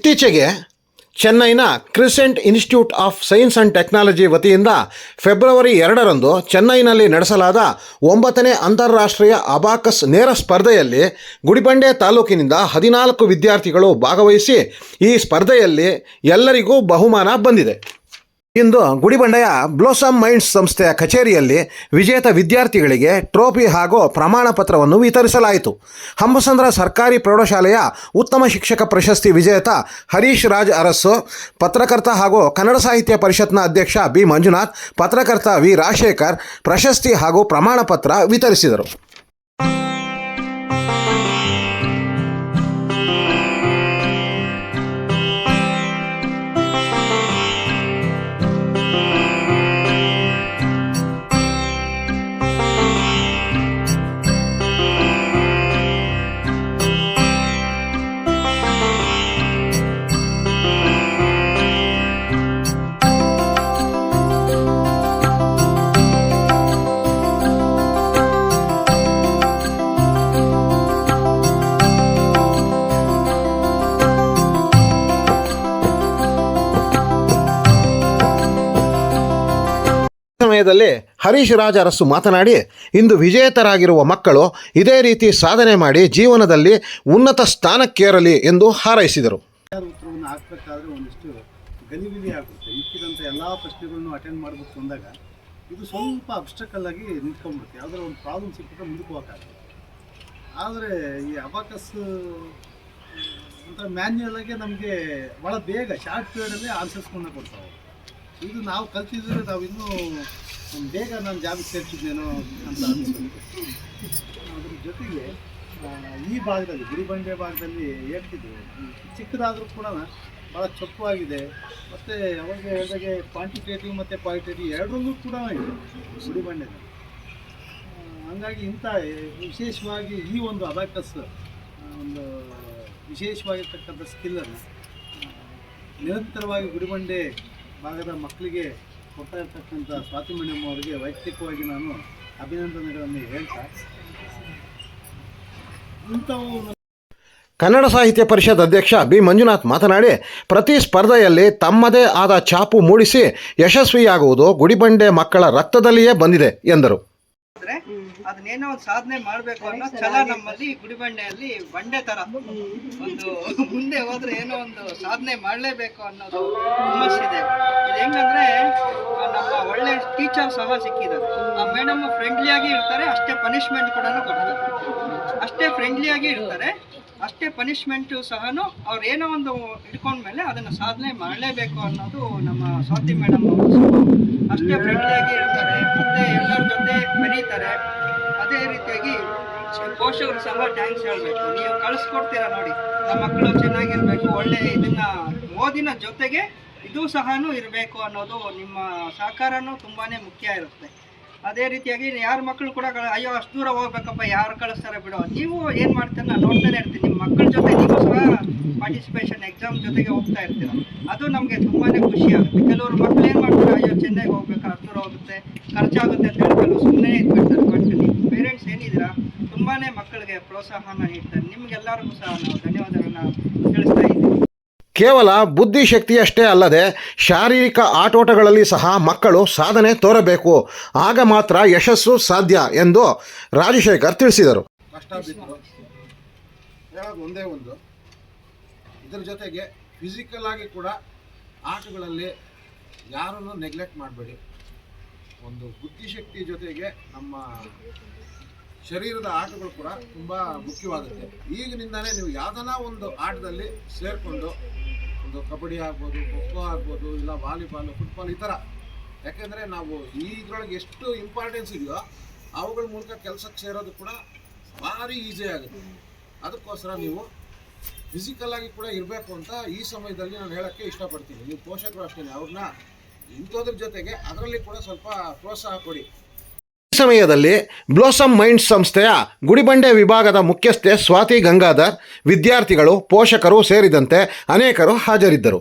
ಇತ್ತೀಚೆಗೆ ಚೆನ್ನೈನ crescent institute of science and technology ವತಿಯಿಂದ ಫೆಬ್ರವರಿ 2ರಂದು ಚೆನ್ನೈನಲ್ಲಿ ನಡೆಸಲಾದ 9ನೇ ಅಂತಾರಾಷ್ಟ್ರೀಯ ಅಬಾಕಸ್ ನೇರ ಸ್ಪರ್ಧೆಯಲ್ಲಿ ಗುಡಿಬಂಡೆ ತಾಲೂಕಿನಿಂದ 14 ವಿದ್ಯಾರ್ಥಿಗಳು ಭಾಗವಹಿಸಿ ಈ ಸ್ಪರ್ಧೆಯಲ್ಲಿ ಎಲ್ಲರಿಗೂ ಬಹುಮಾನ ಬಂದಿದೆ. ಇಂದು ಗುಡಿಬಂಡೆಯ ಬ್ಲೋಸಮ್ ಮೈಂಡ್ಸ್ ಸಂಸ್ಥೆಯ ಕಚೇರಿಯಲ್ಲಿ ವಿಜೇತ ವಿದ್ಯಾರ್ಥಿಗಳಿಗೆ ಟ್ರೋಫಿ ಹಾಗೂ ಪ್ರಮಾಣ ಪತ್ರವನ್ನು ವಿತರಿಸಲಾಯಿತು. ಹಂಬಸಂದ್ರ ಸರ್ಕಾರಿ ಪ್ರೌಢಶಾಲೆಯ ಉತ್ತಮ ಶಿಕ್ಷಕ ಪ್ರಶಸ್ತಿ ವಿಜೇತ ಹರೀಶ್ ರಾಜ್ ಅರಸು, ಪತ್ರಕರ್ತ ಹಾಗೂ ಕನ್ನಡ ಸಾಹಿತ್ಯ ಪರಿಷತ್ನ ಅಧ್ಯಕ್ಷ ಬಿ ಮಂಜುನಾಥ್, ಪತ್ರಕರ್ತ ವಿ ರಾಜಶೇಖರ್ ಪ್ರಶಸ್ತಿ ಹಾಗೂ ಪ್ರಮಾಣ ಪತ್ರ ವಿತರಿಸಿದರು. ಸಮಯದಲ್ಲಿ ಹರೀಶ್ ರಾಜ್ ಅರಸು ಮಾತನಾಡಿ, ಇಂದು ವಿಜೇತರಾಗಿರುವ ಮಕ್ಕಳು ಇದೇ ರೀತಿ ಸಾಧನೆ ಮಾಡಿ ಜೀವನದಲ್ಲಿ ಉನ್ನತ ಸ್ಥಾನಕ್ಕೇರಲಿ ಎಂದು ಹಾರೈಸಿದರು. ಉತ್ತರವನ್ನು ಹಾಕಬೇಕಾದ್ರೆ ಒಂದಿಷ್ಟು ಗಲಿಬಿಲಿ ಆಗುತ್ತೆ. ಇಕ್ಕಿದಂಥ ಎಲ್ಲ ಪ್ರಶ್ನೆಗಳನ್ನು ಅಟೆಂಡ್ ಮಾಡಬೇಕು ಅಂದಾಗ ಇದು ಸ್ವಲ್ಪ ಅಬ್ಸ್ಟಕಲ್ ಆಗಿ ನಿಂತ್ಕೊಂಡ್ಬಿಡುತ್ತೆ. ಯಾವುದಾದ್ರು ಒಂದು ಪ್ರಾಬ್ಲಮ್ ಸಿಕ್ಕಿದ್ರೆ ಮುಂದಕ್ಕೆ ಹೋಗಕ್ಕಾಗುತ್ತೆ. ಆದರೆ ಈ ಅಬಾಕಸ್ ಅಂತ ಮ್ಯಾನ್ಯುಯಲ್ ಆಗಿ ನಮಗೆ ಭಾಳ ಬೇಗ ಶಾರ್ಟ್ ಪೀರಿಯಡಲ್ಲಿ ಆನ್ಸರ್ಸ್ಗಳನ್ನ ಕೊಡ್ತಾವೆ. ಇದು ನಾವು ಕಲ್ತಿದ್ರೆ ನಾವು ಇನ್ನೂ ಬೇಗ ನಾನು ಜಾಬಿಗೆ ಸೇರ್ತಿದ್ದೇನೋ ಅಂತ ಅನಿಸುತ್ತೆ. ಅದ್ರ ಜೊತೆಗೆ ಈ ಭಾಗದಲ್ಲಿ ಗುಡಿಬಂಡೆ ಭಾಗದಲ್ಲಿ ಹೇಳ್ತಿದ್ರು, ಚಿಕ್ಕದಾದರೂ ಕೂಡ ಭಾಳ ಚೊಕ್ಕವಾಗಿದೆ. ಮತ್ತು ಯಾವಾಗ ಹೇಳಿದಾಗೆ ಕ್ವಾಂಟಿಟೇಟಿವ್ ಮತ್ತು ಕ್ವಾಲಿಟೇಟಿವ್ ಎರಡರಲ್ಲೂ ಕೂಡ ಇದೆ ಗುಡಿಬಂಡೆದಲ್ಲಿ. ಹಂಗಾಗಿ ಇಂಥ ವಿಶೇಷವಾಗಿ ಈ ಒಂದು ಅಬಾಕಸ್ ಒಂದು ವಿಶೇಷವಾಗಿರ್ತಕ್ಕಂಥ ಸ್ಕಿಲ್ಲನ್ನು ನಿರಂತರವಾಗಿ ಗುಡಿಬಂಡೆ ಭಾಗದ ಮಕ್ಕಳಿಗೆ ಕೊಡ್ತಾ ಇರ್ತಕ್ಕಂಥ ಸ್ವಾತಿ ಮೇಡಮ್ ಅವರಿಗೆ ವೈಯಕ್ತಿಕವಾಗಿ ನಾನು ಅಭಿನಂದನೆಗಳನ್ನು ಹೇಳ್ತಾ, ಇಂಥವು ಕನ್ನಡ ಸಾಹಿತ್ಯ ಪರಿಷತ್ ಅಧ್ಯಕ್ಷ ಬಿ ಮಂಜುನಾಥ್ ಮಾತನಾಡಿ, ಪ್ರತಿ ಸ್ಪರ್ಧೆಯಲ್ಲಿ ತಮ್ಮದೇ ಆದ ಛಾಪು ಮೂಡಿಸಿ ಯಶಸ್ವಿಯಾಗುವುದು ಗುಡಿಬಂಡೆ ಮಕ್ಕಳ ರಕ್ತದಲ್ಲಿಯೇ ಬಂದಿದೆ ಎಂದರು. ಅದನ್ನೇನೋ ಒಂದು ಸಾಧನೆ ಮಾಡಬೇಕು ಅನ್ನೋ ಛಲ ನಮ್ಮಲ್ಲಿ ಗುಡಿಬಂಡೆಯಲ್ಲಿ ಬಂಡೆ ತರ ಒಂದು ಮುಂದೆ ಹೋದ್ರೆ ಏನೋ ಒಂದು ಸಾಧನೆ ಮಾಡಲೇಬೇಕು ಅನ್ನೋದು ಹುಮ್ಮಸ್ಸಿದೆ. ಇದು ಹೆಂಗಂದ್ರೆ ನಮ್ಮ ಒಳ್ಳೆ ಟೀಚರ್ ಸಹ ಸಿಕ್ಕಿದ್ದಾರೆ. ಆ ಮೇಡಮ್ ಫ್ರೆಂಡ್ಲಿಯಾಗಿ ಇರ್ತಾರೆ, ಅಷ್ಟೇ ಪನಿಷ್ಮೆಂಟ್ ಕೂಡ ಕೊಡ್ತಾರೆ. ಅಷ್ಟೇ ಫ್ರೆಂಡ್ಲಿಯಾಗಿ ಇರ್ತಾರೆ, ಅಷ್ಟೇ ಪನಿಷ್ಮೆಂಟು ಸಹನು ಅವ್ರು ಏನೋ ಒಂದು ಹಿಡ್ಕೊಂಡ್ಮೇಲೆ ಅದನ್ನು ಸಾಧನೆ ಮಾಡಲೇಬೇಕು ಅನ್ನೋದು ನಮ್ಮ ಸ್ವಾತಿ ಮೇಡಮ್ ಅವರು ಅಷ್ಟೇ ಫ್ರೆಂಡ್ಲಿಯಾಗಿ ಇರ್ತಾರೆ, ಮತ್ತು ಎಲ್ಲರ ಜೊತೆ ಬೆರೀತಾರೆ. ಅದೇ ರೀತಿಯಾಗಿ ಪೋಷಕರು ಸಹ ಥ್ಯಾಂಕ್ಸ್ ಹೇಳಬೇಕು. ನೀವು ಕಳಿಸ್ಕೊಡ್ತೀರಾ ನೋಡಿ, ನಮ್ಮ ಮಕ್ಕಳು ಚೆನ್ನಾಗಿರಬೇಕು, ಒಳ್ಳೆ ಇದನ್ನ ಓದಿನ ಜೊತೆಗೆ ಇದು ಸಹನೂ ಇರಬೇಕು ಅನ್ನೋದು ನಿಮ್ಮ ಸಹಕಾರನೂ ತುಂಬಾ ಮುಖ್ಯ ಇರುತ್ತೆ. ಅದೇ ರೀತಿಯಾಗಿ ಯಾರ ಮಕ್ಕಳು ಕೂಡ ಅಯ್ಯೋ ಅಷ್ಟು ದೂರ ಹೋಗ್ಬೇಕಪ್ಪ ಯಾರು ಕಳಿಸ್ತಾರೆ ಬಿಡೋ, ನೀವು ಏನು ಮಾಡ್ತೀರ ನಾನು ನೋಡ್ತಾನೆ ಇರ್ತೀನಿ. ನಿಮ್ಮ ಮಕ್ಕಳ ಜೊತೆ ನೀವು ಸಹ ಪಾರ್ಟಿಸಿಪೇಷನ್ ಎಕ್ಸಾಮ್ ಜೊತೆಗೆ ಹೋಗ್ತಾ ಇರ್ತೀರ, ಅದು ನಮಗೆ ತುಂಬಾ ಖುಷಿ ಆಗುತ್ತೆ. ಕೆಲವರು ಮಕ್ಕಳು ಏನು ಮಾಡ್ತಾರೆ, ಅಯ್ಯೋ ಚೆನ್ನೈಗೆ ಹೋಗ್ಬೇಕು, ಅಷ್ಟು ದೂರ ಹೋಗುತ್ತೆ, ಖರ್ಚಾಗುತ್ತೆ ಅಂತ ಹೇಳಿ ಕೆಲವು ಸುಮ್ಮನೆ ಇದ್ಬಿಡ್ತಾರೆ. ಬಟ್ ನೀವು ಪೇರೆಂಟ್ಸ್ ಏನಿದ್ದೀರಾ ತುಂಬಾ ಮಕ್ಕಳಿಗೆ ಪ್ರೋತ್ಸಾಹನ ನೀಡ್ತಾರೆ. ನಿಮಗೆಲ್ಲರಿಗೂ ಸಹ ನಾವು ಧನ್ಯವಾದಗಳನ್ನ ತಿಳಿಸ್ತಾ ಇದ್ದೀವಿ. ಕೇವಲ ಬುದ್ಧಿಶಕ್ತಿಯಷ್ಟೇ ಅಲ್ಲದೆ ಶಾರೀರಿಕ ಆಟೋಟಗಳಲ್ಲಿ ಸಹ ಮಕ್ಕಳು ಸಾಧನೆ ತೋರಬೇಕು, ಆಗ ಮಾತ್ರ ಯಶಸ್ಸು ಸಾಧ್ಯ ಎಂದು ರಾಜಶೇಖರ್ ತಿಳಿಸಿದರು. ಕಷ್ಟ ಬಿದ್ದು ಹೇಳೋದು ಒಂದೇ ಒಂದು, ಇದರ ಜೊತೆಗೆ ಫಿಸಿಕಲ್ ಆಗಿ ಕೂಡ ಆಟಗಳಲ್ಲಿ ಯಾರನ್ನು ನೆಗ್ಲೆಕ್ಟ್ ಮಾಡಬೇಡಿ. ಒಂದು ಬುದ್ಧಿಶಕ್ತಿ ಜೊತೆಗೆ ನಮ್ಮ ಶರೀರದ ಆಟಗಳು ಕೂಡ ತುಂಬ ಮುಖ್ಯವಾಗುತ್ತೆ. ಈಗಿನಿಂದಲೇ ನೀವು ಯಾವುದನ್ನ ಒಂದು ಆಟದಲ್ಲಿ ಸೇರಿಕೊಂಡು, ಒಂದು ಕಬಡ್ಡಿ ಆಗ್ಬೋದು, ಖೋಖೋ ಆಗ್ಬೋದು, ಇಲ್ಲ ವಾಲಿಬಾಲು, ಫುಟ್ಬಾಲ್ ಈ ಥರ, ಯಾಕೆಂದರೆ ನಾವು ಇದರೊಳಗೆ ಎಷ್ಟು ಇಂಪಾರ್ಟೆನ್ಸ್ ಇದೆಯೋ ಅವುಗಳ ಮೂಲಕ ಕೆಲಸಕ್ಕೆ ಸೇರೋದು ಕೂಡ ಭಾರಿ ಈಸಿ ಆಗುತ್ತೆ. ಅದಕ್ಕೋಸ್ಕರ ನೀವು ಫಿಸಿಕಲ್ಲಾಗಿ ಕೂಡ ಇರಬೇಕು ಅಂತ ಈ ಸಮಯದಲ್ಲಿ ನಾನು ಹೇಳೋಕ್ಕೆ ಇಷ್ಟಪಡ್ತೀನಿ. ನೀವು ಪೋಷಕರು ಅಷ್ಟೇ, ಅವ್ರನ್ನ ಇಂಥದ್ರ ಜೊತೆಗೆ ಅದರಲ್ಲಿ ಕೂಡ ಸ್ವಲ್ಪ ಪ್ರೋತ್ಸಾಹ ಕೊಡಿ. ಈ ಸಮಯದಲ್ಲಿ ಬ್ಲೋಸಮ್ ಮೈಂಡ್ಸ್ ಸಂಸ್ಥೆಯ ಗುಡಿಬಂಡೆ ವಿಭಾಗದ ಮುಖ್ಯಸ್ಥೆ ಸ್ವಾತಿ ಗಂಗಾಧರ್, ವಿದ್ಯಾರ್ಥಿಗಳು, ಪೋಷಕರು ಸೇರಿದಂತೆ ಅನೇಕರು ಹಾಜರಿದ್ದರು.